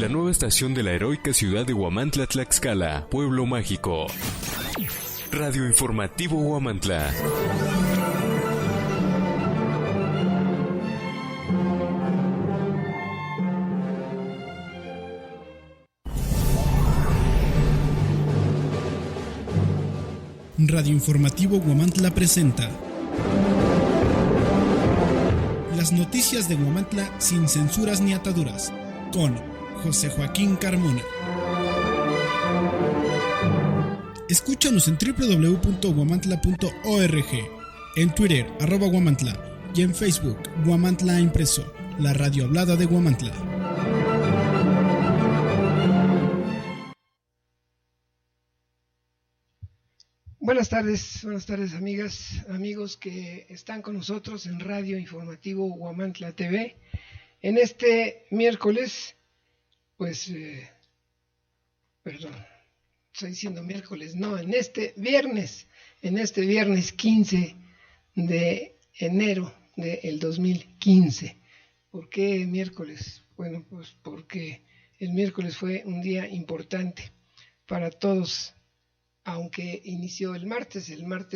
la nueva estación de la heroica ciudad de Huamantla, Tlaxcala, pueblo mágico. Radio Informativo Huamantla. Radio Informativo Huamantla presenta las noticias de Huamantla sin censuras ni ataduras, con José Joaquín Carmona. Escúchanos en www.huamantla.org, en Twitter @Huamantla y en Facebook Huamantla Impreso, la radio hablada de Huamantla. Buenas tardes amigas, amigos que están con nosotros en Radio Informativo Huamantla TV. En este miércoles, estoy diciendo miércoles, no, en este viernes 15 de enero del 2015. ¿Por qué miércoles? Bueno, pues porque el miércoles fue un día importante para todos. Aunque inició el martes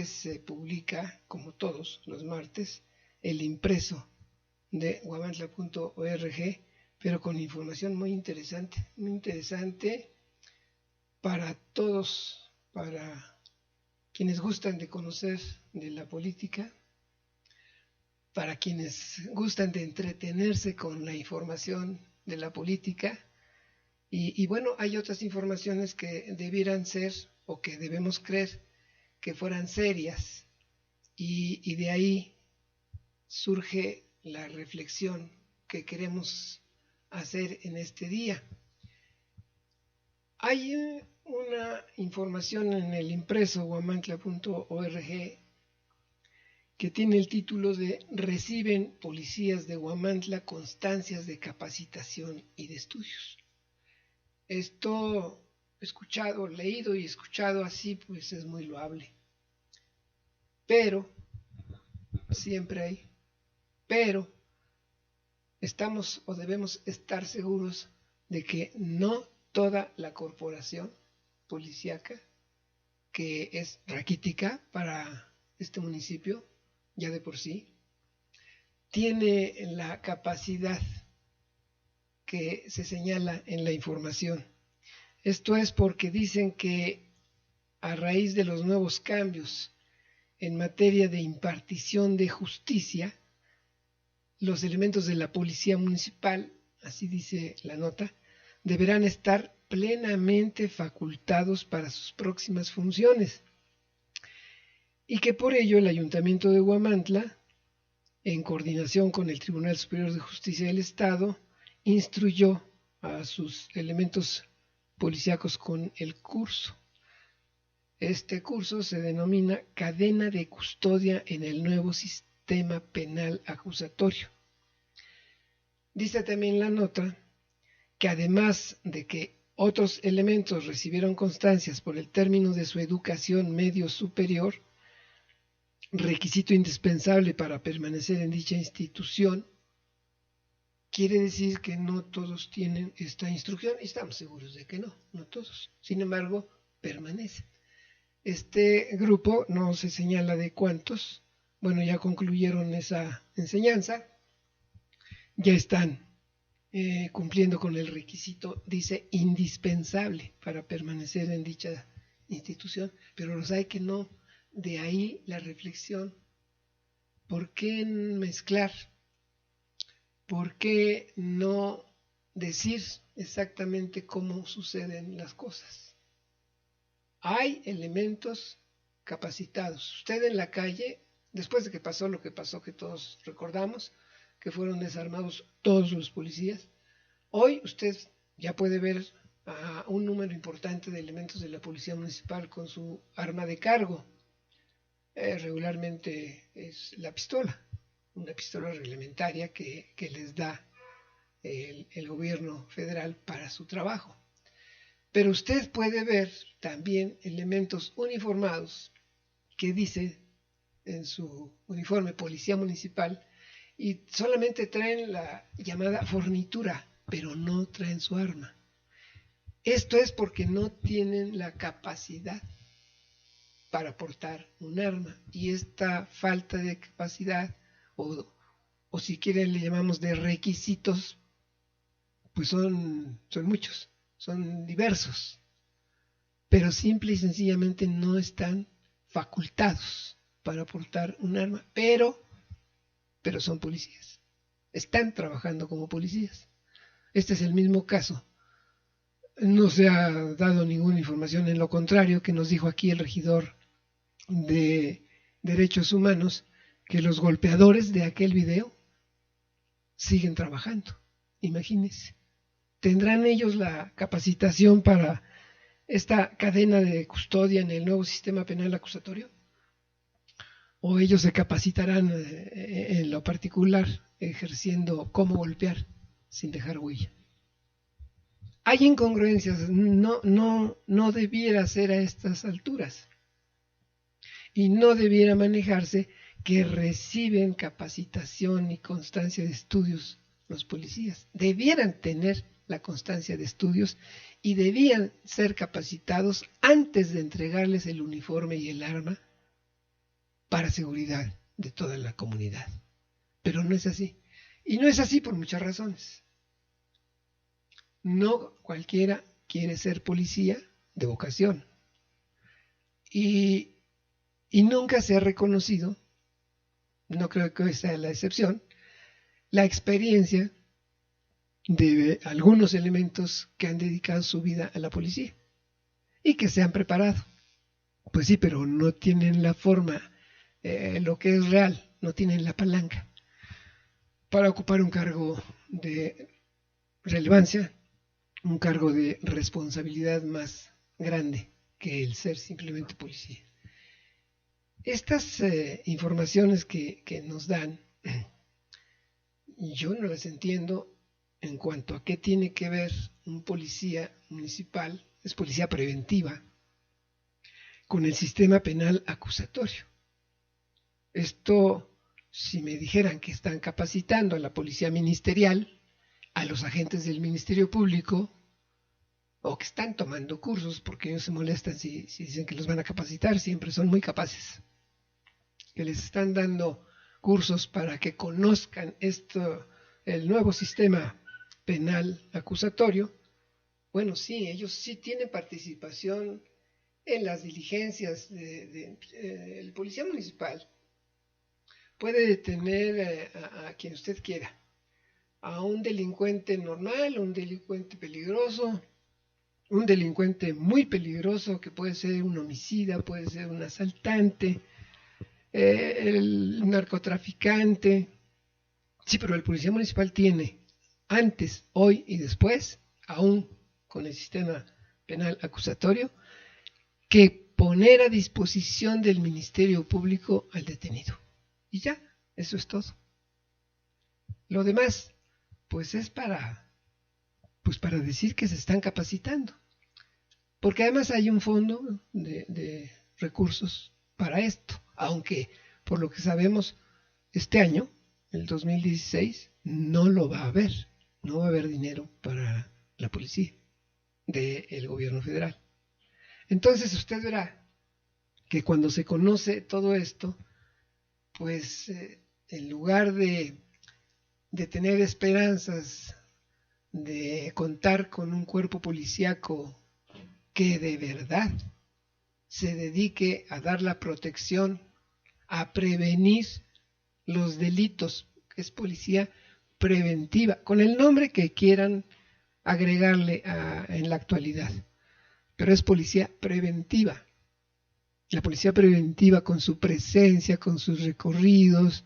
se publica, como todos los martes, el impreso de huamantla.org, pero con información muy interesante para todos, para quienes gustan de conocer de la política, para quienes gustan de entretenerse con la información de la política, y bueno, hay otras informaciones que debieran ser o que debemos creer que fueran serias, y de ahí surge la reflexión que queremos hacer en este día. Hay una información en el impreso huamantla.org que tiene el título de "Reciben policías de Huamantla constancias de capacitación y de estudios". Esto leído y escuchado así, pues es muy loable. Pero, siempre hay, estamos o debemos estar seguros de que no toda la corporación policíaca, que es raquítica para este municipio, ya de por sí, tiene la capacidad que se señala en la información. Esto es porque dicen que a raíz de los nuevos cambios en materia de impartición de justicia, los elementos de la policía municipal, así dice la nota, deberán estar plenamente facultados para sus próximas funciones, y que por ello el Ayuntamiento de Huamantla, en coordinación con el Tribunal Superior de Justicia del Estado, instruyó a sus elementos policíacos con el curso. Este curso se denomina Cadena de Custodia en el Nuevo Sistema Penal Acusatorio. Dice también la nota que además de que otros elementos recibieron constancias por el término de su educación medio superior, requisito indispensable para permanecer en dicha institución, quiere decir que no todos tienen esta instrucción, y estamos seguros de que no todos. Sin embargo, permanecen. Este grupo no se señala de cuántos, bueno, ya concluyeron esa enseñanza, ya están cumpliendo con el requisito, dice, indispensable para permanecer en dicha institución, pero los hay que no. De ahí la reflexión: ¿por qué mezclar? ¿Por qué no decir exactamente cómo suceden las cosas? Hay elementos capacitados. Usted en la calle, después de que pasó lo que pasó, que todos recordamos, que fueron desarmados todos los policías, hoy usted ya puede ver a un número importante de elementos de la policía municipal con su arma de cargo. Regularmente es la pistola, una pistola reglamentaria que les da el gobierno federal para su trabajo. Pero usted puede ver también elementos uniformados que dice en su uniforme policía municipal, y solamente traen la llamada fornitura pero no traen su arma. Esto es porque no tienen la capacidad para portar un arma, y esta falta de capacidad, o si quieren le llamamos de requisitos, pues son muchos, son diversos, pero simple y sencillamente no están facultados para portar un arma, pero son policías, están trabajando como policías. Este es el mismo caso. No se ha dado ninguna información en lo contrario, que nos dijo aquí el regidor de Derechos Humanos, que los golpeadores de aquel video siguen trabajando. Imagínense, ¿tendrán ellos la capacitación para esta cadena de custodia en el nuevo sistema penal acusatorio? ¿O ellos se capacitarán en lo particular ejerciendo cómo golpear sin dejar huella? Hay incongruencias, no debiera ser a estas alturas, y no debiera manejarse que reciben capacitación y constancia de estudios los policías. Debieran tener la constancia de estudios y debían ser capacitados antes de entregarles el uniforme y el arma para seguridad de toda la comunidad. Pero no es así, y no es así por muchas razones. No cualquiera quiere ser policía de vocación, y nunca se ha reconocido, no creo que sea la excepción, la experiencia de algunos elementos que han dedicado su vida a la policía y que se han preparado. Pues sí, pero no tienen la forma, lo que es real, no tienen la palanca para ocupar un cargo de relevancia, un cargo de responsabilidad más grande que el ser simplemente policía. Estas informaciones que nos dan, yo no las entiendo en cuanto a qué tiene que ver un policía municipal, es policía preventiva, con el sistema penal acusatorio. Esto, si me dijeran que están capacitando a la policía ministerial, a los agentes del Ministerio Público, o que están tomando cursos, porque ellos se molestan si dicen que los van a capacitar, siempre son muy capaces, que les están dando cursos para que conozcan el nuevo sistema penal acusatorio. Bueno, sí, ellos sí tienen participación en las diligencias el policía municipal puede detener a quien usted quiera, a un delincuente normal, un delincuente peligroso, un delincuente muy peligroso que puede ser un homicida, puede ser un asaltante, el narcotraficante. Sí, pero el policía municipal tiene antes, hoy y después, aún con el sistema penal acusatorio, que poner a disposición del Ministerio Público al detenido. Y ya, eso es todo. Lo demás, pues es para decir que se están capacitando. Porque además hay un fondo de recursos para esto, aunque por lo que sabemos este año, el 2016, no lo va a haber, no va a haber dinero para la policía del gobierno federal. Entonces usted verá que cuando se conoce todo esto, pues en lugar de tener esperanzas de contar con un cuerpo policíaco que de verdad se dedique a dar la protección, a prevenir los delitos, que es policía preventiva, con el nombre que quieran agregarle en la actualidad, pero es policía preventiva. La policía preventiva, con su presencia, con sus recorridos,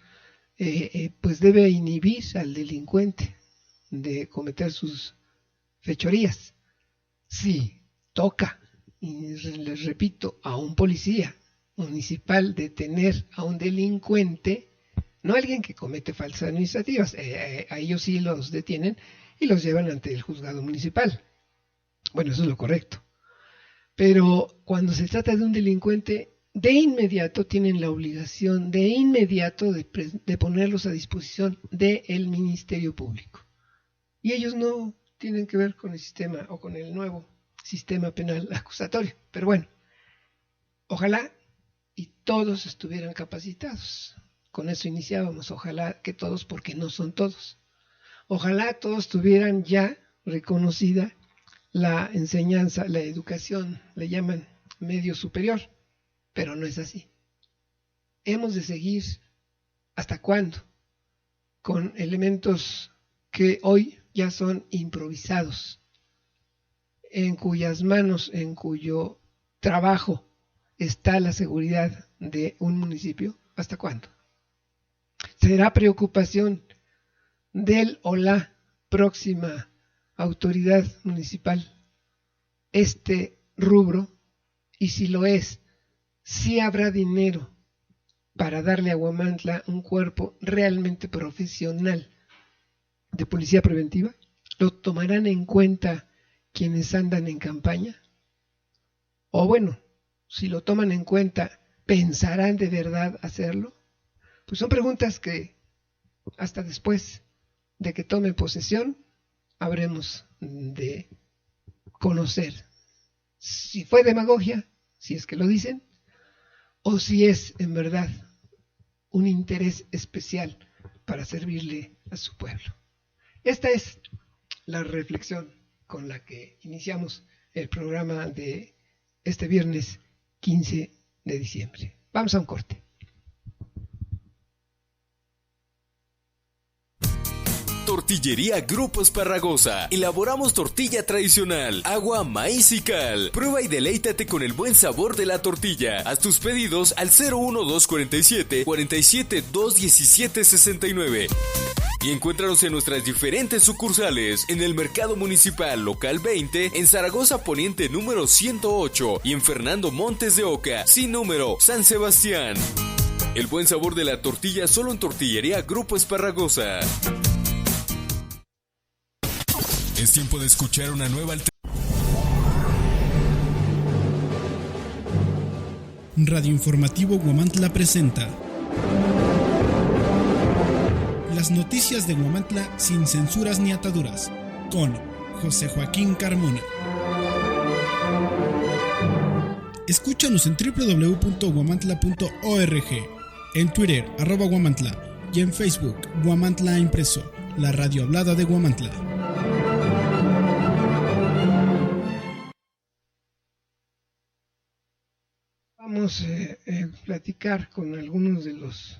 pues debe inhibir al delincuente de cometer sus fechorías. Sí, toca, y les repito, a un policía municipal detener a un delincuente, no a alguien que comete falsas administrativas, a ellos sí los detienen y los llevan ante el juzgado municipal. Bueno, eso es lo correcto. Pero cuando se trata de un delincuente, de inmediato tienen la obligación, de inmediato, de ponerlos a disposición del Ministerio Público. y ellos no tienen que ver con el sistema o con el nuevo sistema penal acusatorio. Pero bueno, ojalá y todos estuvieran capacitados. Con eso iniciábamos, ojalá que todos, porque no son todos. Ojalá todos tuvieran ya reconocida la enseñanza, la educación, le llaman medio superior, pero no es así. Hemos de seguir, ¿hasta cuándo?, con elementos que hoy ya son improvisados, en cuyas manos, en cuyo trabajo está la seguridad de un municipio. ¿Hasta cuándo? ¿Será preocupación del o la próxima autoridad municipal este rubro? Y si lo es, ¿sí habrá dinero para darle a Huamantla un cuerpo realmente profesional de policía preventiva? ¿Lo tomarán en cuenta quienes andan en campaña? O bueno, si lo toman en cuenta, ¿pensarán de verdad hacerlo? Pues son preguntas que hasta después de que tome posesión habremos de conocer si fue demagogia, si es que lo dicen, o si es en verdad un interés especial para servirle a su pueblo. Esta es la reflexión con la que iniciamos el programa de este viernes 15 de diciembre. Vamos a un corte. Tortillería Grupo Esparragosa. Elaboramos tortilla tradicional, agua, maíz y cal. Prueba y deleítate con el buen sabor de la tortilla. Haz tus pedidos al 01247 47 217 69. Y encuéntranos en nuestras diferentes sucursales, en el Mercado Municipal Local 20, en Zaragoza Poniente número 108 y en Fernando Montes de Oca, sin número, San Sebastián. El buen sabor de la tortilla solo en Tortillería Grupo Esparragosa. Es tiempo de escuchar una nueva Radio Informativo Huamantla presenta las noticias de Huamantla sin censuras ni ataduras, con José Joaquín Carmona. Escúchanos en www.huamantla.org, en Twitter @Huamantla y en Facebook Huamantla Impreso, la radio hablada de Huamantla. Vamos a platicar con algunos de los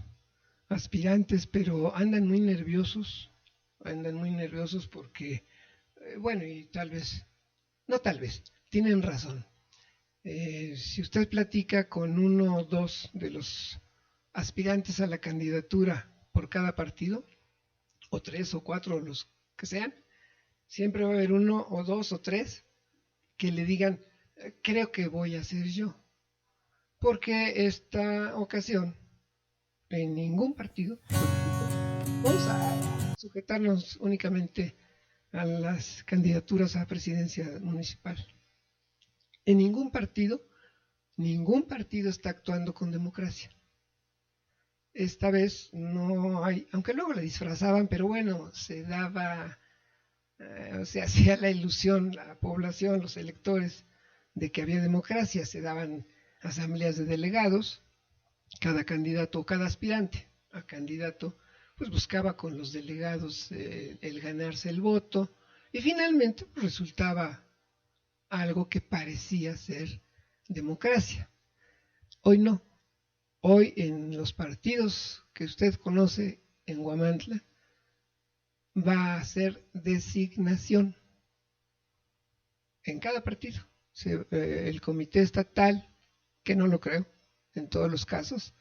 aspirantes, pero andan muy nerviosos porque, bueno, y tienen razón. Si usted platica con uno o dos de los aspirantes a la candidatura por cada partido, o 3 o 4, los que sean, siempre va a haber uno o dos o tres que le digan, creo que voy a ser yo. Porque esta ocasión, en ningún partido, vamos a sujetarnos únicamente a las candidaturas a presidencia municipal. En ningún partido está actuando con democracia. Esta vez no hay, aunque luego la disfrazaban, pero bueno, se hacía la ilusión, la población, los electores, de que había democracia. Se daban asambleas de delegados, cada candidato o cada aspirante a candidato pues buscaba con los delegados el ganarse el voto, y finalmente pues, resultaba algo que parecía ser democracia. Hoy no. Hoy en los partidos que usted conoce en Huamantla va a ser designación en cada partido. El comité estatal, que no lo creo en todos los casos,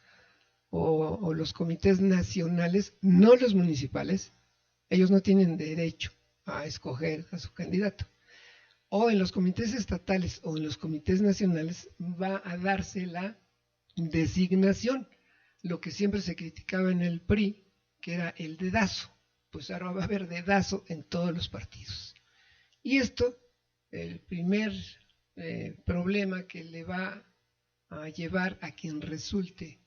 o los comités nacionales, no los municipales, ellos no tienen derecho a escoger a su candidato. O en los comités estatales o en los comités nacionales va a darse la designación, lo que siempre se criticaba en el PRI, que era el dedazo. Pues ahora va a haber dedazo en todos los partidos. Y esto, el primer problema que le va a llevar a quien resulte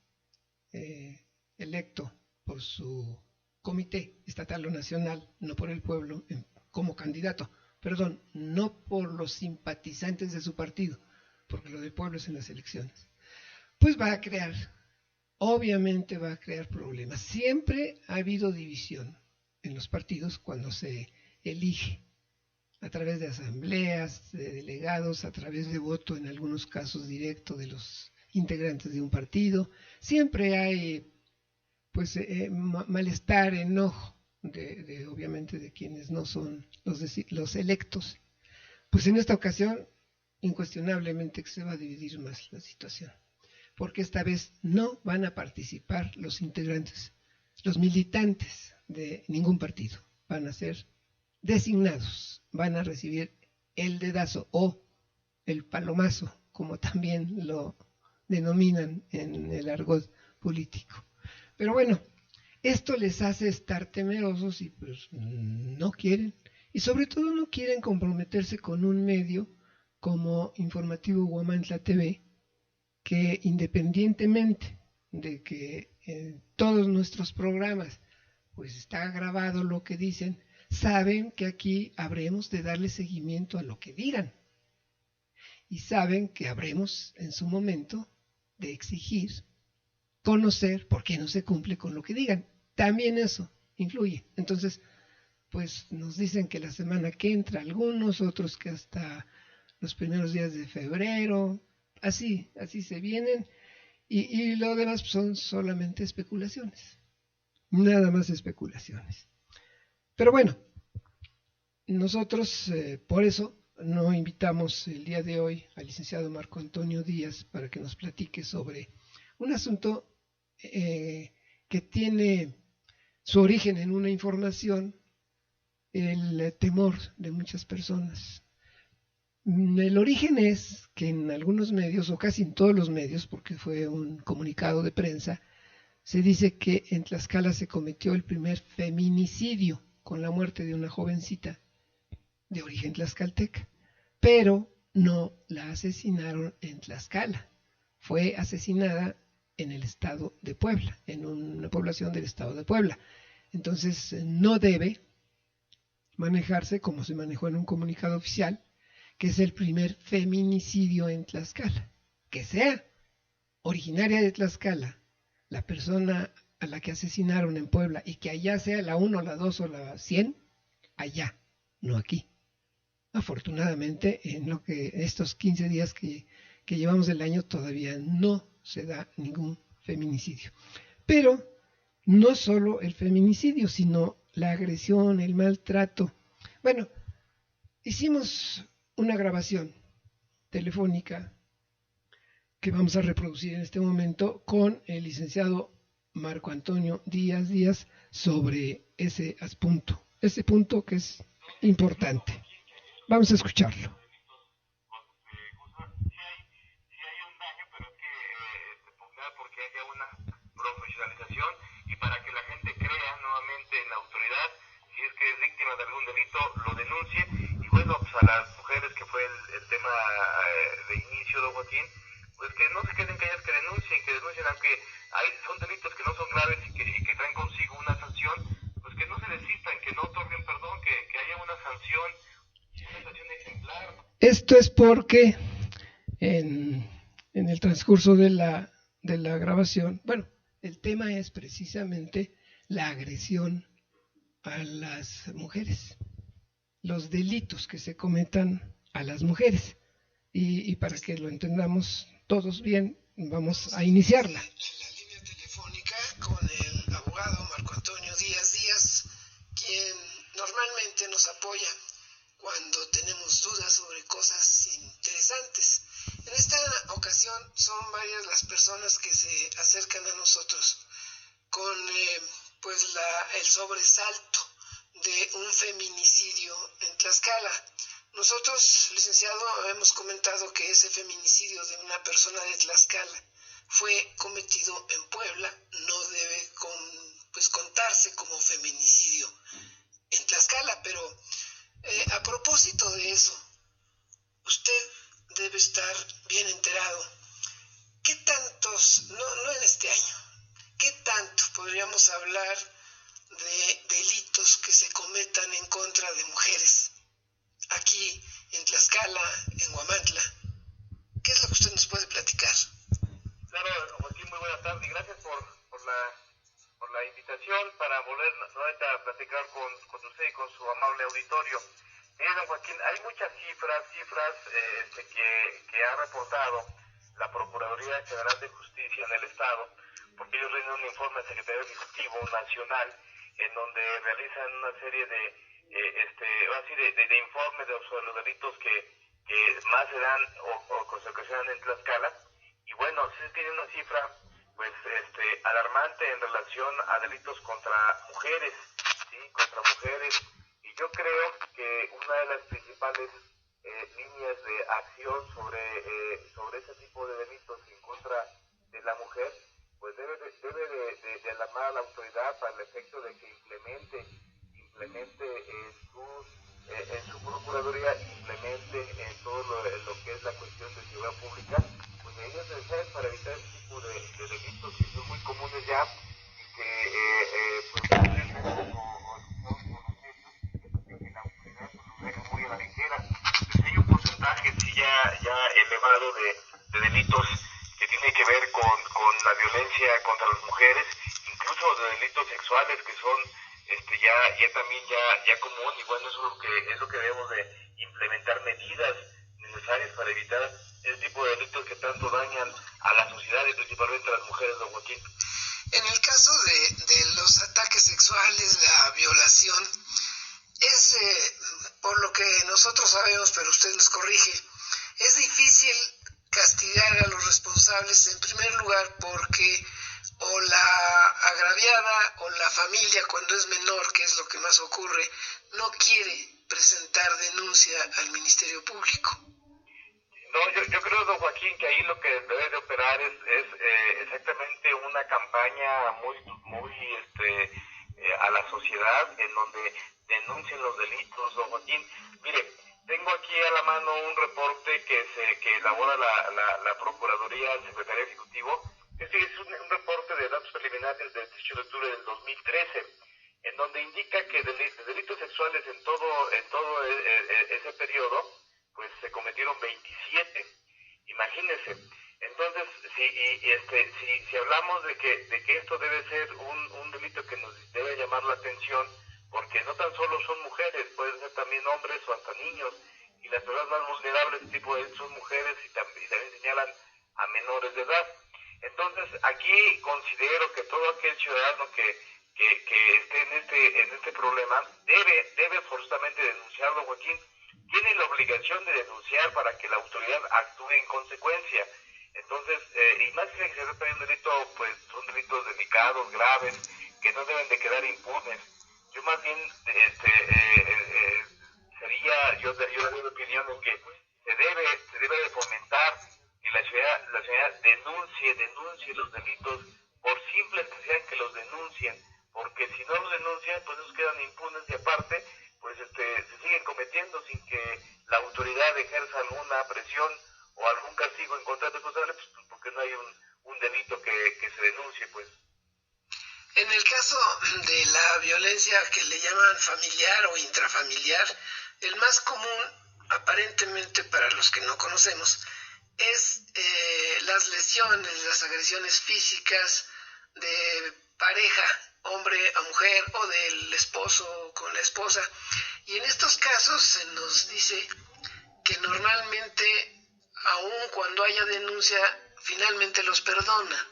electo por su comité estatal o nacional, no por el pueblo, como candidato, perdón, no por los simpatizantes de su partido, porque lo del pueblo es en las elecciones, pues obviamente va a crear problemas. Siempre ha habido división en los partidos cuando se elige a través de asambleas, de delegados, a través de voto, en algunos casos directo de los integrantes de un partido. Siempre hay malestar, enojo, obviamente de quienes no son los electos. Pues en esta ocasión, incuestionablemente que se va a dividir más la situación, porque esta vez no van a participar los integrantes, los militantes de ningún partido, van a ser designados, van a recibir el dedazo o el palomazo, como también lo denominan en el argot político. Pero bueno, esto les hace estar temerosos y pues no quieren, y sobre todo no quieren comprometerse con un medio como Informativo Huamantla TV, que independientemente de que en todos nuestros programas pues está grabado lo que dicen, saben que aquí habremos de darle seguimiento a lo que digan, y saben que habremos en su momento de exigir conocer por qué no se cumple con lo que digan. También eso influye. Entonces, pues nos dicen que la semana que entra algunos, otros que hasta los primeros días de febrero, así se vienen, y lo demás son solamente especulaciones, nada más especulaciones. Pero bueno, nosotros por eso no invitamos el día de hoy al licenciado Marco Antonio Díaz para que nos platique sobre un asunto que tiene su origen en una información, el temor de muchas personas. El origen es que en algunos medios, o casi en todos los medios, porque fue un comunicado de prensa, se dice que en Tlaxcala se cometió el primer feminicidio con la muerte de una jovencita de origen tlaxcalteca, pero no la asesinaron en Tlaxcala, fue asesinada en el estado de Puebla, en una población del estado de Puebla. Entonces no debe manejarse como se manejó en un comunicado oficial, que es el primer feminicidio en Tlaxcala. Que sea originaria de Tlaxcala la persona a la que asesinaron en Puebla, y que allá sea la 1, la 2 o la 100, allá, no aquí. Afortunadamente, en estos 15 días que llevamos del año todavía no se da ningún feminicidio. Pero no solo el feminicidio, sino la agresión, el maltrato. Bueno, hicimos una grabación telefónica que vamos a reproducir en este momento con el licenciado Marco Antonio Díaz sobre ese punto que es importante. Vamos a escucharlo. Porque haya una profesionalización y para que la gente crea nuevamente en la autoridad, si es que es víctima de algún delito, lo denuncie. Y bueno, pues a las mujeres, que fue el tema de inicio, don Joaquín, pues que no se queden calladas, que denuncien, aunque son delitos que no son graves y que traen consigo una sanción, pues que no se desistan, que no otorguen perdón, que haya una sanción ejemplar. Esto es porque en el transcurso de la grabación, bueno, el tema es precisamente la agresión a las mujeres, los delitos que se cometan a las mujeres, y para que lo entendamos todos bien, vamos a iniciarla. En la línea telefónica con el abogado Marco Antonio Díaz, quien normalmente nos apoya cuando tenemos dudas sobre cosas interesantes. En esta ocasión son varias las personas que se acercan a nosotros con el sobresalto de un feminicidio en Tlaxcala. Nosotros, licenciado, hemos comentado que ese feminicidio de una persona de Tlaxcala fue cometido en Puebla, no debe contarse como feminicidio en Tlaxcala, pero a propósito de eso, usted debe estar bien enterado. ¿Qué tantos, no en este año, qué tanto podríamos hablar de delitos delitos que se cometan en contra de mujeres. Aquí en Tlaxcala, en Huamantla, ¿qué es lo que usted nos puede platicar? Claro, Joaquín, muy buena tarde y gracias por la invitación para volver nuevamente a platicar con usted y con su amable auditorio. Don Joaquín, hay muchas cifras que ha reportado la Procuraduría General de Justicia en el Estado, porque ellos rinden un informe al Secretario Ejecutivo Nacional en donde realizan una serie de informes sobre los delitos que más se dan o se ocasionan en Tlaxcala. Y bueno, sí tiene una cifra pues alarmante en relación a delitos contra mujeres, ¿sí? Contra mujeres. Y yo creo que una de las principales líneas de acción sobre ese tipo de delitos en contra de la mujer, pues debe de alarmar a la autoridad para el efecto de que implemente en su procuraduría, implemente en todo lo que es la cuestión de seguridad pública, pues medidas necesarias para evitar este tipo de delitos que son muy comunes ya y que pues en la autoridad pues, lo deja muy a la ligera. Entonces hay un porcentaje sí ya elevado de delitos que tiene que ver con la violencia contra las mujeres, incluso de delitos sexuales que son ya también ya común, y bueno, eso es lo que debemos de implementar medidas necesarias para evitar este tipo de delitos que tanto dañan a la sociedad y principalmente a las mujeres, don Joaquín. En el caso de los ataques sexuales, la violación, es, por lo que nosotros sabemos, pero usted nos corrige, es difícil castigar a los responsables, en primer lugar porque o la agraviada o la familia, cuando es menor, que es lo que más ocurre, no quiere presentar denuncia al Ministerio Público. No, yo creo, don Joaquín, que ahí lo que debe de operar es exactamente una campaña muy a la sociedad en donde denuncien los delitos, don Joaquín. Mire, tengo aquí a la mano un reporte que elabora la Procuraduría, el Secretario Ejecutivo. Este es un reporte de datos preliminares del 18 de octubre del 2013, en donde indica que de delitos sexuales en todo ese periodo, pues se cometieron 27. Imagínense. Entonces, si hablamos de que esto debe ser un delito que nos debe llamar la atención, porque no tan solo son mujeres, pueden ser también hombres o hasta niños, y las personas más vulnerables de este tipo de delitos son mujeres y también señalan a menores de edad. Entonces, aquí considero que todo aquel ciudadano que esté en este problema debe forzosamente denunciarlo, Joaquín. Tiene la obligación de denunciar para que la autoridad actúe en consecuencia. Entonces, y más que se trata de un delito, pues son delitos delicados, graves, que no deben de quedar impunes. Yo más bien yo daría la opinión en que se debe de fomentar que la ciudad denuncie los delitos, por simples que sean que los denuncien, porque si no los denuncian, pues esos quedan impunes y aparte, pues se siguen cometiendo sin que la autoridad ejerza alguna presión o algún castigo en contra del responsable, pues porque no hay un delito que se denuncie, pues. En el caso de la violencia que le llaman familiar o intrafamiliar, el más común, aparentemente para los que no conocemos, es las lesiones, las agresiones físicas de pareja, hombre a mujer, o del esposo con la esposa. Y en estos casos se nos dice que normalmente, aun cuando haya denuncia, finalmente los perdona.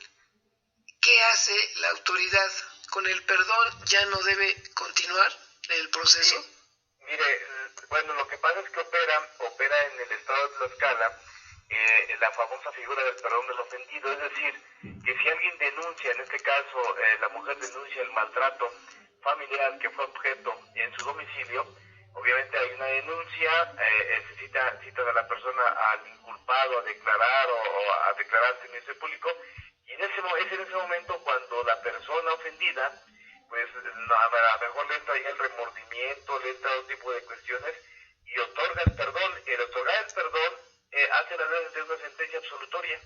¿Qué hace la autoridad? ¿Con el perdón ya no debe continuar el proceso? Sí. Mire, bueno, lo que pasa es que opera en el estado de Tlaxcala la famosa figura del perdón del ofendido, es decir, que si alguien denuncia, en este caso la mujer denuncia el maltrato familiar que fue objeto en su domicilio, obviamente hay una denuncia, se cita a la persona al inculpado a declarar o a declararse en el Ministerio Público, y es en ese momento cuando la persona ofendida, pues a lo mejor le entra ya el remordimiento, le entra otro tipo de cuestiones y otorga el perdón. El otorgar el perdón hace las veces de una sentencia absolutoria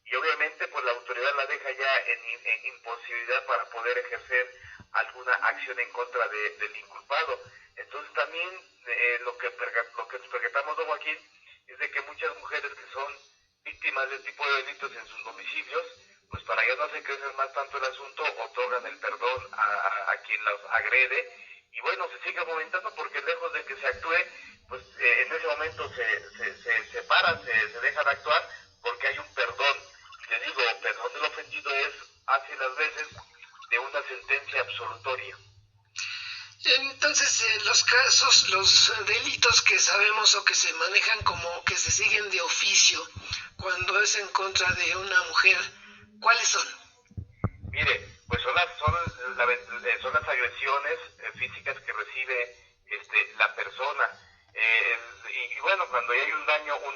y obviamente pues la autoridad la deja ya en imposibilidad para poder ejercer alguna acción en contra del inculpado. Entonces también lo que nos percatamos, don Joaquín, es de que muchas mujeres que son víctimas de este tipo de delitos en sus domicilios, pues para ya no se crecer más tanto el asunto, otorgan el perdón a quien las agrede, y bueno, se sigue aumentando porque lejos de que se actúe, pues en ese momento se separan, se dejan actuar, porque hay un perdón. Y le digo, perdón del ofendido es, hace las veces, de una sentencia absolutoria. Entonces, los casos, los delitos que sabemos o que se manejan como que se siguen de oficio cuando es en contra de una mujer, ¿cuáles son? Mire, pues son las agresiones físicas que recibe la persona. Y bueno, cuando hay un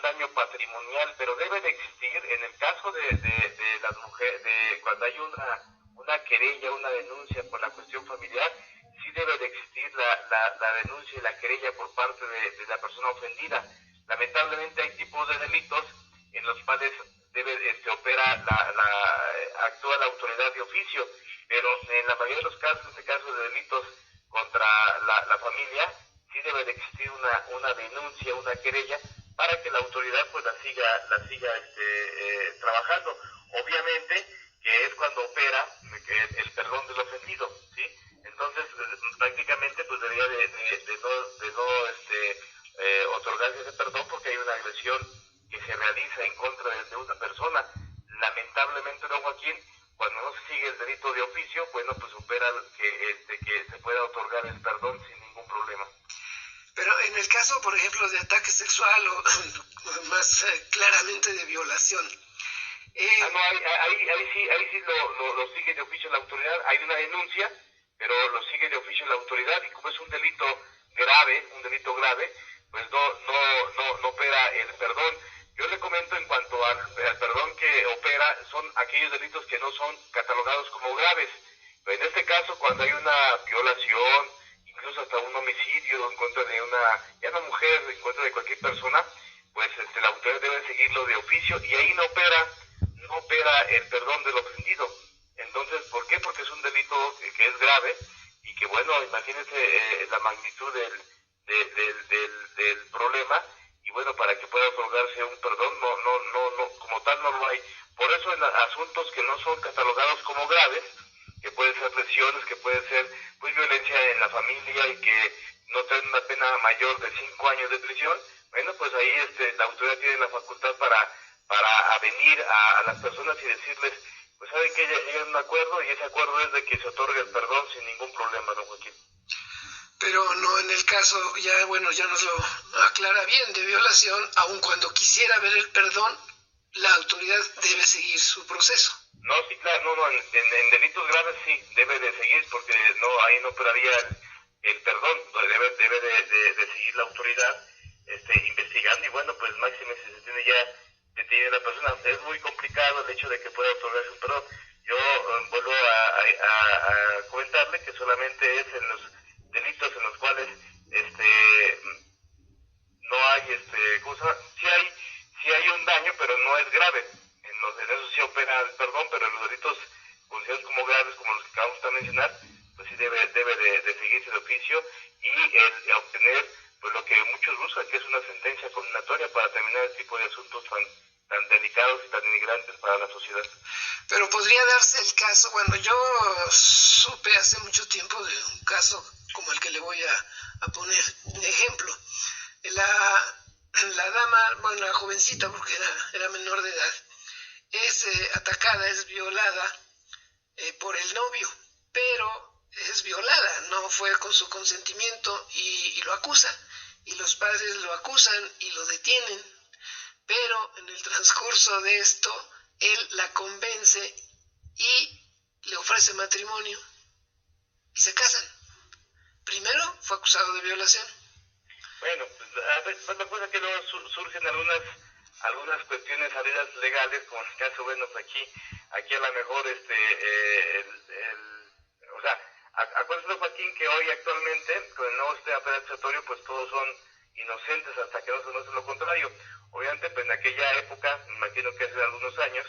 daño patrimonial, pero debe de existir, en el caso de las mujeres, cuando hay una querella, una denuncia por la cuestión familiar, sí debe de existir la denuncia y la querella por parte de la persona ofendida. Lamentablemente hay tipos de delitos en los cuales actúa la autoridad de oficio, pero en la mayoría de los casos, en este caso de delitos contra la familia, sí debe de existir una denuncia, una querella, para que la autoridad pues la siga trabajando. Obviamente que es cuando opera el perdón del ofendido, ¿sí? Entonces prácticamente pues debería de no otorgarse ese perdón porque hay una agresión que se realiza en contra de una persona. Lamentablemente, don Joaquín, cuando no se sigue el delito de oficio, bueno, pues opera que se pueda otorgar el perdón sin ningún problema. Pero en el caso, por ejemplo, de ataque sexual o más claramente de violación. No, ahí sí lo sigue de oficio la autoridad. Hay una denuncia, pero lo sigue de oficio la autoridad, y como es un delito grave, pues no opera el perdón. Yo le comento en cuanto al perdón que opera, son aquellos delitos que no son catalogados como graves. Pero en este caso, cuando hay una violación, incluso hasta un homicidio en contra de una mujer, en contra de cualquier persona, pues la autoridad debe seguirlo de oficio, y ahí no opera el perdón del ofendido. Entonces, ¿por qué? Porque es un delito que es grave, y que bueno, imagínense la magnitud del problema, y bueno, para que pueda otorgarse un perdón, no, como tal no lo hay. Por eso en asuntos que no son catalogados como graves, que pueden ser lesiones, que pueden ser pues violencia en la familia y que no traen una pena mayor de 5 años de prisión, bueno, pues ahí la autoridad tiene la facultad para avenir a las personas y decirles, pues saben que lleguen a un acuerdo, y ese acuerdo es de que se otorgue el perdón sin ningún problema, don Joaquín. Pero no en el caso, ya nos lo aclara bien, de violación, aun cuando quisiera ver el perdón, la autoridad debe seguir su proceso. No, sí, claro, no, en delitos graves sí, debe de seguir, porque no, ahí no operaría el perdón, debe de seguir la autoridad investigando, y bueno, pues máximo si se tiene ya detenida la persona. Es muy complicado el hecho de que pueda otorgarse un perdón. Yo vuelvo a comentarle que solamente es en los delitos en los cuales no hay sí hay un daño, pero no es grave. En eso sí opera el perdón, pero en los delitos considerados como graves, como los que acabamos de mencionar, pues sí debe de seguirse de oficio, y el obtener pues lo que muchos buscan, que es una sentencia condenatoria para terminar el tipo de asuntos tan delicados y tan denigrantes para la sociedad. Pero podría darse el caso, bueno, yo supe hace mucho tiempo de un caso como el que le voy a poner de ejemplo. La dama, bueno, la jovencita, porque era menor de edad, es atacada, es violada por el novio, pero es violada, no fue con su consentimiento, y lo acusa, y los padres lo acusan y lo detienen, pero en el transcurso de esto, él la convence y le ofrece matrimonio y se casan. Primero fue acusado de violación. Bueno, pues la cosa que luego surgen algunas cuestiones salidas legales, como en el caso, bueno, pues aquí a lo mejor o sea, acuérdense, Joaquín, que hoy actualmente con el nuevo sistema penitenciario pues todos son inocentes hasta que no se demuestre lo contrario. Obviamente pues en aquella época, me imagino que hace algunos años,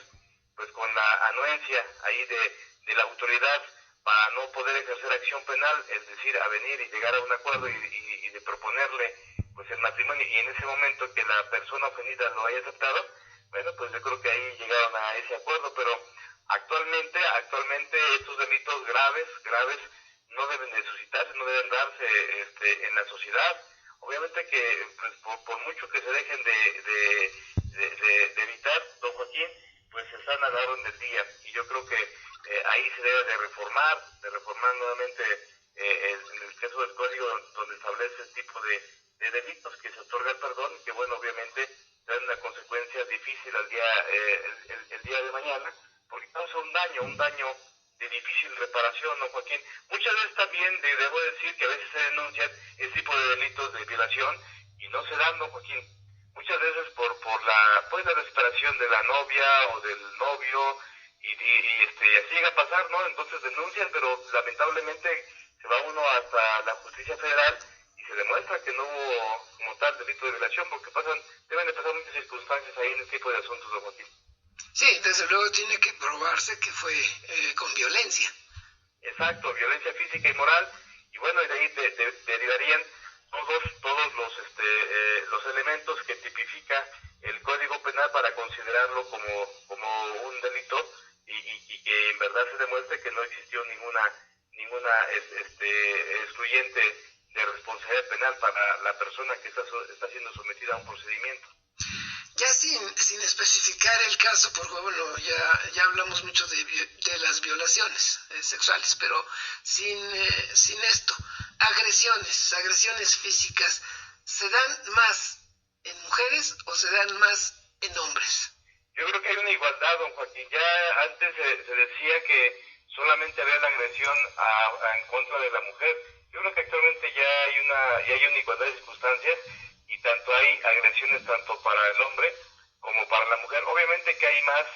pues con la anuencia ahí de la autoridad, para no poder ejercer acción penal, es decir, a venir y llegar a un acuerdo y de proponerle pues el matrimonio, y en ese momento que la persona ofendida lo haya aceptado, bueno, pues yo creo que ahí llegaron a ese acuerdo, pero actualmente estos delitos graves no deben de suscitarse, no deben darse en la sociedad. Obviamente que pues, por mucho que se dejen de evitar, don Joaquín, pues se están a la orden del día, y yo creo que ahí se debe de reformar nuevamente en el caso del código donde establece el tipo de delitos que se otorga el perdón, que bueno, obviamente dan una consecuencia difícil al día el día de mañana, porque causa un daño de difícil reparación, ¿no, Joaquín? Muchas veces también debo decir que a veces se denuncian ese tipo de delitos de violación y no se dan, ¿no, Joaquín? Muchas veces por la desesperación de la novia o del novio, y así llega a pasar, ¿no? Entonces denuncian, pero lamentablemente se va uno hasta la justicia federal y se demuestra que no hubo como tal delito de violación, porque deben de pasar muchas circunstancias ahí en este tipo de asuntos, don Joaquín. Sí, desde luego tiene que probarse que fue con violencia. Exacto, violencia física y moral, y bueno, y de ahí derivarían todos los elementos que tipifica el Código Penal para considerarlo como un delito, y que en verdad se demuestre que no existió ninguna excluyente de responsabilidad penal para la persona que está siendo sometida a un procedimiento. Ya sin especificar el caso, porque bueno, ya hablamos mucho de las violaciones sexuales, pero sin esto, agresiones físicas, ¿se dan más en mujeres o se dan más en hombres? Yo creo que hay una igualdad, don Joaquín. Ya antes se decía que solamente había la agresión en contra de la mujer. Yo creo que actualmente ya hay una igualdad de circunstancias, y tanto hay agresiones tanto para el hombre como para la mujer. Obviamente que hay más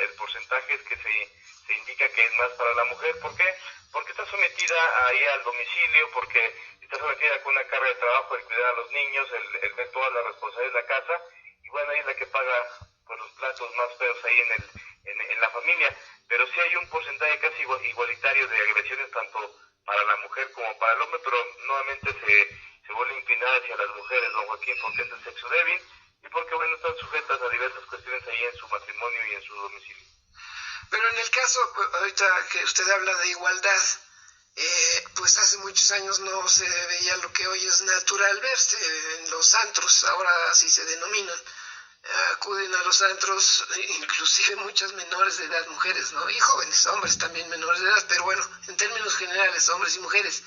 el porcentaje es que se indica que es más para la mujer. ¿Por qué? Porque está sometida ahí al domicilio, porque está sometida con una carga de trabajo, el cuidar a los niños, el ver toda la responsabilidad de la casa, y bueno, ahí es la que paga pues los platos más feos ahí en la familia. Pero sí hay un porcentaje casi igualitario de agresiones tanto para la mujer como para el hombre, pero nuevamente se vuelve inclinada hacia las mujeres, don Joaquín, porque es el sexo débil y porque, bueno, están sujetas a diversas cuestiones ahí en su matrimonio y en su domicilio. Pero en el caso, ahorita que usted habla de igualdad, pues hace muchos años no se veía lo que hoy es natural verse en los antros, ahora así se denominan. Acuden a los antros inclusive muchas menores de edad, mujeres, ¿no? Y jóvenes, hombres también menores de edad, pero bueno, en términos generales, hombres y mujeres.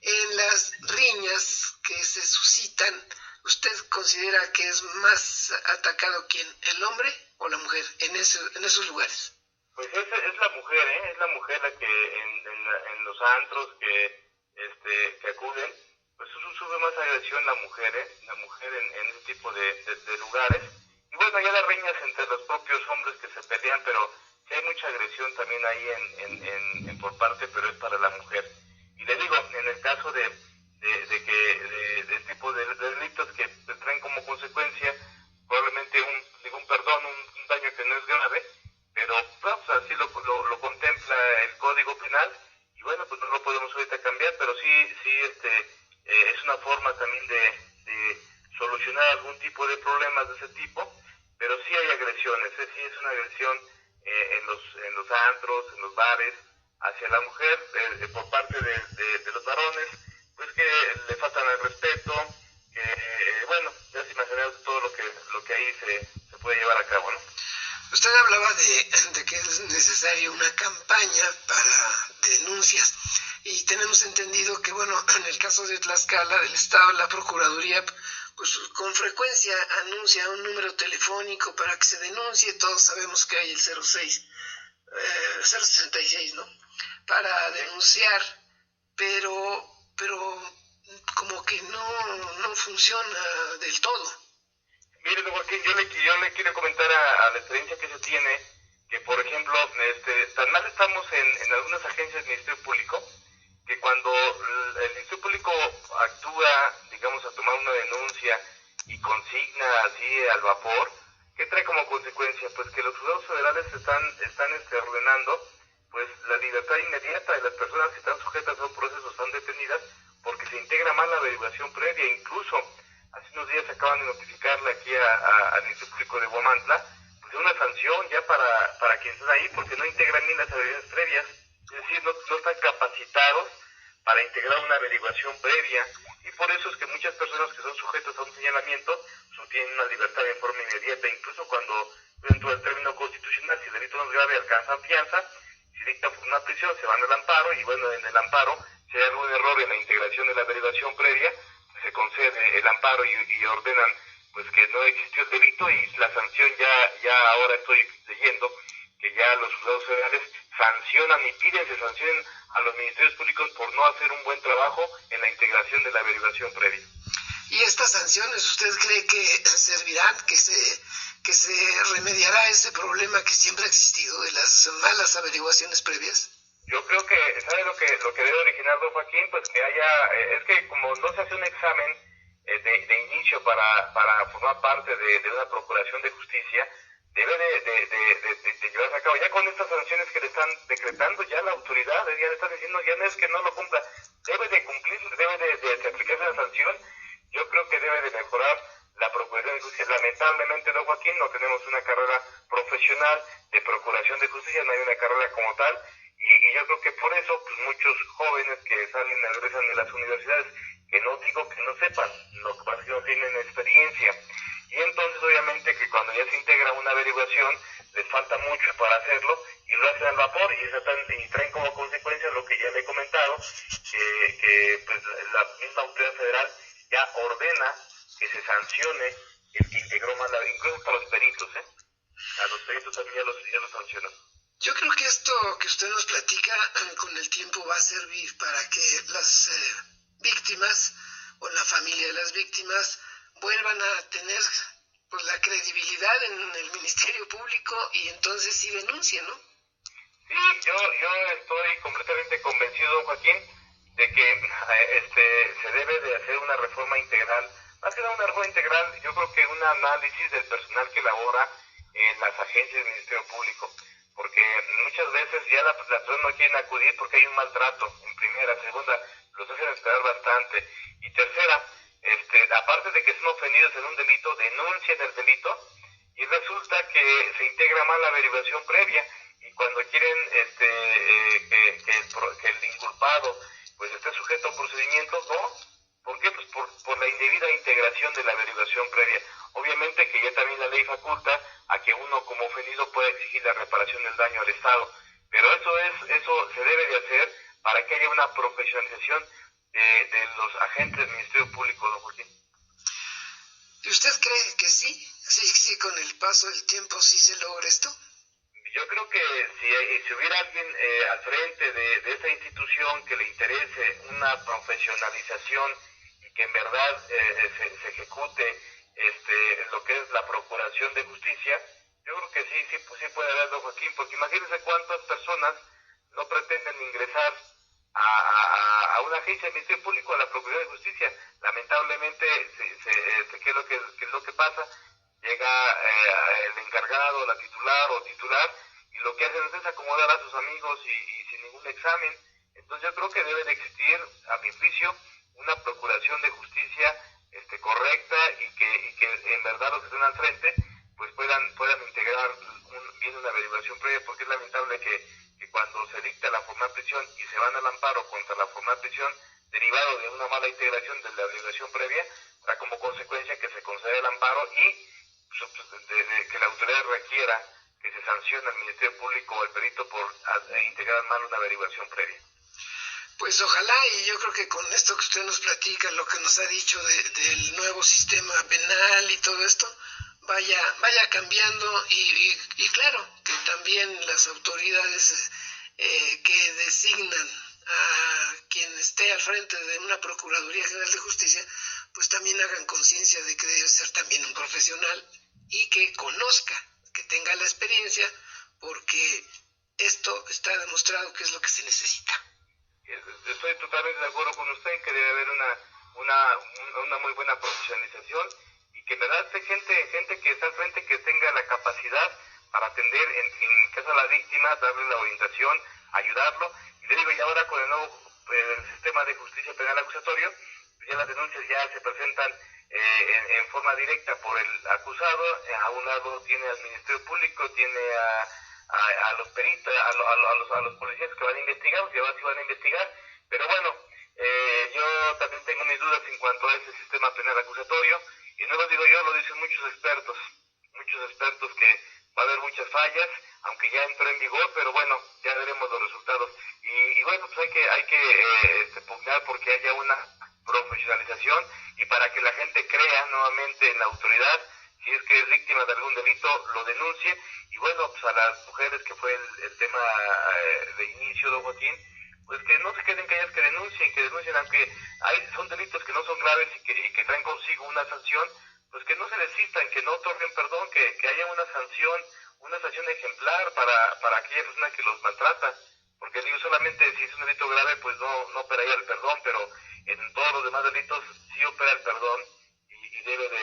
En las riñas que se suscitan, ¿usted considera que es más atacado quién, el hombre o la mujer en esos lugares? Pues es la mujer, es la mujer la que en los antros que acuden, pues sube más agresión la mujer en ese tipo de lugares. Y bueno, ya las riñas entre los propios hombres que se pelean, pero sí hay mucha agresión también ahí en por parte, pero es para la mujer. Y le digo, en el caso de este tipo de delitos que traen como consecuencia probablemente un perdón, un daño que no es grave, pero pues, así lo contempla el Código Penal, y bueno, pues no lo podemos ahorita cambiar, pero sí es una forma también de solucionar algún tipo de problemas de ese tipo, pero sí hay agresiones, sí es una agresión en los antros, en los bares, hacia la mujer, por parte de los varones, pues que le faltan al respeto, que bueno, ya se imaginan todo lo que ahí se puede llevar a cabo, ¿no? Usted hablaba de que es necesaria una campaña para denuncias, y tenemos entendido que, bueno, en el caso de Tlaxcala, del Estado, la Procuraduría, pues con frecuencia anuncia un número telefónico para que se denuncie. Todos sabemos que hay el 066, ¿no?, para denunciar, pero como que no funciona del todo. Mire, don Joaquín, yo le quiero comentar a la experiencia que se tiene, que por ejemplo, tan mal estamos en algunas agencias del Ministerio Público, que cuando el Ministerio Público actúa, digamos, a tomar una denuncia y consigna así al vapor, ¿qué trae como consecuencia? Pues que los juzgados federales están ordenando pues la libertad las personas que están sujetas a un proceso están detenidas porque se integra mal la averiguación previa. Incluso hace unos días acaban de notificarle aquí al Ministerio Público de Huamantla pues una sanción ya para quienes están ahí porque no integran bien las averiguaciones previas, es decir, no están capacitados para integrar una averiguación previa, y por eso es que muchas personas que son sujetas a un señalamiento tienen una libertad en forma inmediata, incluso cuando dentro del término constitucional, si el delito no es grave, alcanzan fianza, si dictan una prisión, se van al amparo, y bueno, en el amparo, si hay algún error en la integración de la averiguación previa, se concede el amparo y ordenan pues que no existió el delito, y la sanción ya ahora estoy leyendo que ya los juzgados federales sancionan y piden se sancionen a los ministerios públicos por no hacer un buen trabajo en la integración de la averiguación previa. ¿Y estas sanciones usted cree que servirán, que se remediará ese problema que siempre ha existido de las malas averiguaciones previas? Yo creo que, ¿sabe lo que debe originar, don Joaquín? Pues que haya, es que como no se hace un examen de inicio para formar parte de una procuración de justicia, debe de llevarse a cabo. Ya con estas sanciones que le están decretando, ya la autoridad, ya le están diciendo, ya no es que no lo cumpla, debe de cumplir, debe de aplicarse la sanción. Yo creo que debe de mejorar la procuración de justicia. Lamentablemente, don Joaquín, no tenemos una carrera profesional de procuración de justicia, no hay una carrera como tal, y yo creo que por eso pues muchos jóvenes que salen y egresan de las universidades, que no digo que no sepan, lo que pasa es que no tienen experiencia, y entonces obviamente que cuando ya se integra una averiguación les falta mucho para hacerlo y lo hacen al vapor, y traen como consecuencia lo que ya le he comentado, que pues la misma autoridad federal ya ordena que se sancione el que integró mal, incluso para los peritos, a los peritos también ya los sancionan. Yo creo que esto que usted nos platica con el tiempo va a servir para que las víctimas o la familia de las víctimas vuelvan a tener pues la credibilidad en el Ministerio Público y entonces sí denuncien, ¿no? Sí, yo estoy completamente convencido, don Joaquín, de que se debe de hacer una reforma integral. Más que nada una reforma integral, yo creo que un análisis del personal que labora en las agencias del Ministerio Público, porque muchas veces ya las personas no quieren acudir porque hay un maltrato, en primera, segunda, los hacen esperar bastante, y tercera, aparte de que son ofendidos en un delito, denuncian el delito, y resulta que se integra mal la averiguación previa, y cuando quieren que el inculpado pues esté sujeto a procedimientos, no. ¿Por qué? Pues por la indebida integración de la averiguación previa. Obviamente que ya también la ley faculta a que uno como ofendido pueda exigir la reparación del daño al Estado, pero eso se debe de hacer para que haya una profesionalización de los agentes del Ministerio Público, don Joaquín. ¿Y usted cree que sí, con el paso del tiempo sí se logra esto? Yo creo que si hubiera alguien al frente de esta institución que le interese una profesionalización y que en verdad se ejecute lo que es la procuración de justicia, yo creo que sí puede haber, don Joaquín, porque imagínense cuántas personas no pretenden ingresar a una agencia del Ministerio Público, a la Procuración de Justicia. Lamentablemente, ¿qué es lo que pasa? Llega el encargado, la titular o titular, y lo que hacen es acomodar a sus amigos y sin ningún examen. Entonces yo creo que debe de existir, a mi juicio, una procuración de justicia correcta y que en verdad los que estén al frente pues puedan integrar bien una averiguación previa, porque es lamentable que cuando se dicta la formal prisión y se van al amparo contra la formal prisión derivado de una mala integración de la averiguación previa, da como consecuencia que se concede el amparo y que la autoridad requiera que se sancione al Ministerio Público o al perito por integrar mal una averiguación previa. Pues ojalá, y yo creo que con esto que usted nos platica, lo que nos ha dicho del nuevo sistema penal y todo esto, vaya cambiando y claro, que también las autoridades que designan a quien esté al frente de una Procuraduría General de Justicia, pues también hagan conciencia de que debe ser también un profesional y que conozca, que tenga la experiencia, porque esto está demostrado que es lo que se necesita. Estoy totalmente de acuerdo con usted que debe haber una muy buena profesionalización y que en verdad esté gente que está al frente que tenga la capacidad para atender en caso a la víctima, darle la orientación, ayudarlo. Y le digo, ahora con el nuevo sistema de justicia penal acusatorio, ya las denuncias ya se presentan en forma directa por el acusado. A un lado tiene al Ministerio Público, tiene a los peritos, a los policías que van a investigar, que ahora sí van a investigar, pero bueno, yo también tengo mis dudas en cuanto a ese sistema penal acusatorio, y no lo digo yo, lo dicen muchos expertos que va a haber muchas fallas, aunque ya entró en vigor, pero bueno, ya veremos los resultados. Y bueno, pues hay que pugnar porque haya una profesionalización y para que la gente crea nuevamente en la autoridad, si es que es víctima de algún delito, lo denuncie. Y bueno, pues a las mujeres, que fue el tema de inicio, don Joaquín, pues que no se queden calladas, que denuncien, aunque son delitos que no son graves y que traen consigo una sanción, pues que no se desistan, que no otorguen perdón, que haya una sanción ejemplar para aquella persona que los maltrata, porque digo, solamente si es un delito grave, pues no operaría el perdón, pero en todos los demás delitos sí opera el perdón y debe de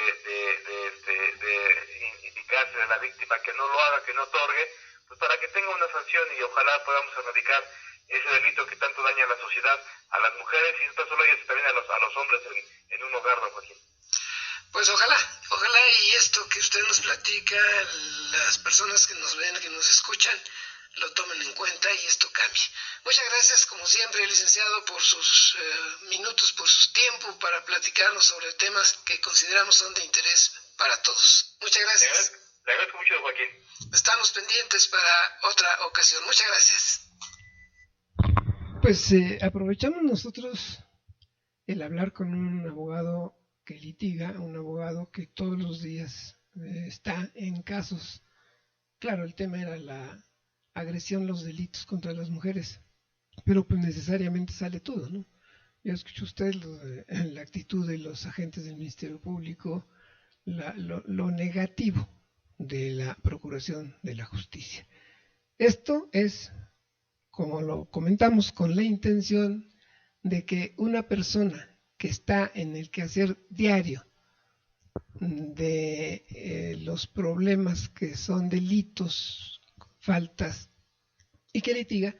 indicarse a la víctima que no lo haga, que no otorgue, pues para que tenga una sanción y ojalá podamos erradicar ese delito que tanto daña a la sociedad, a las mujeres y no tan solo a ellas, también a los hombres en un hogar, don Joaquín. Pues ojalá, y esto que usted nos platica, las personas que nos ven, que nos escuchan, lo tomen en cuenta y esto cambie. Muchas gracias, como siempre, licenciado, por sus minutos, por su tiempo para platicarnos sobre temas que consideramos son de interés para todos. Muchas gracias. Le agradezco mucho, Joaquín. Estamos pendientes para otra ocasión. Muchas gracias. Pues aprovechamos nosotros el hablar con un abogado que litiga, un abogado que todos los días está en casos. Claro, el tema era la agresión, los delitos contra las mujeres, pero pues necesariamente sale todo, ¿no? Ya escuchó usted la actitud de los agentes del Ministerio Público, lo negativo de la Procuración de la Justicia. Esto es, como lo comentamos, con la intención de que una persona que está en el quehacer diario de los problemas que son delitos, faltas, y que litiga,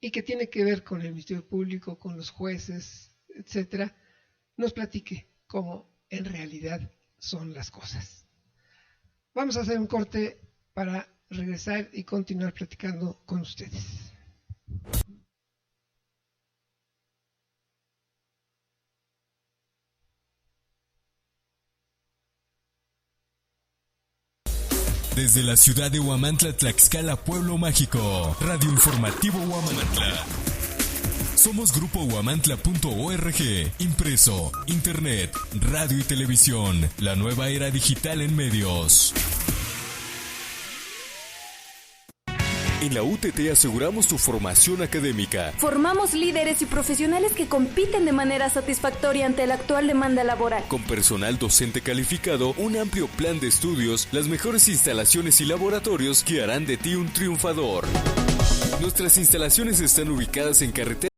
y que tiene que ver con el Ministerio Público, con los jueces, etcétera, nos platique cómo en realidad son las cosas. Vamos a hacer un corte para regresar y continuar platicando con ustedes. Desde la ciudad de Huamantla, Tlaxcala, Pueblo Mágico, Radio Informativo Huamantla. Somos Grupo Huamantla.org, impreso, internet, radio y televisión, la nueva era digital en medios. En la UTT aseguramos tu formación académica. Formamos líderes y profesionales que compiten de manera satisfactoria ante la actual demanda laboral. Con personal docente calificado, un amplio plan de estudios, las mejores instalaciones y laboratorios que harán de ti un triunfador. Nuestras instalaciones están ubicadas en carretera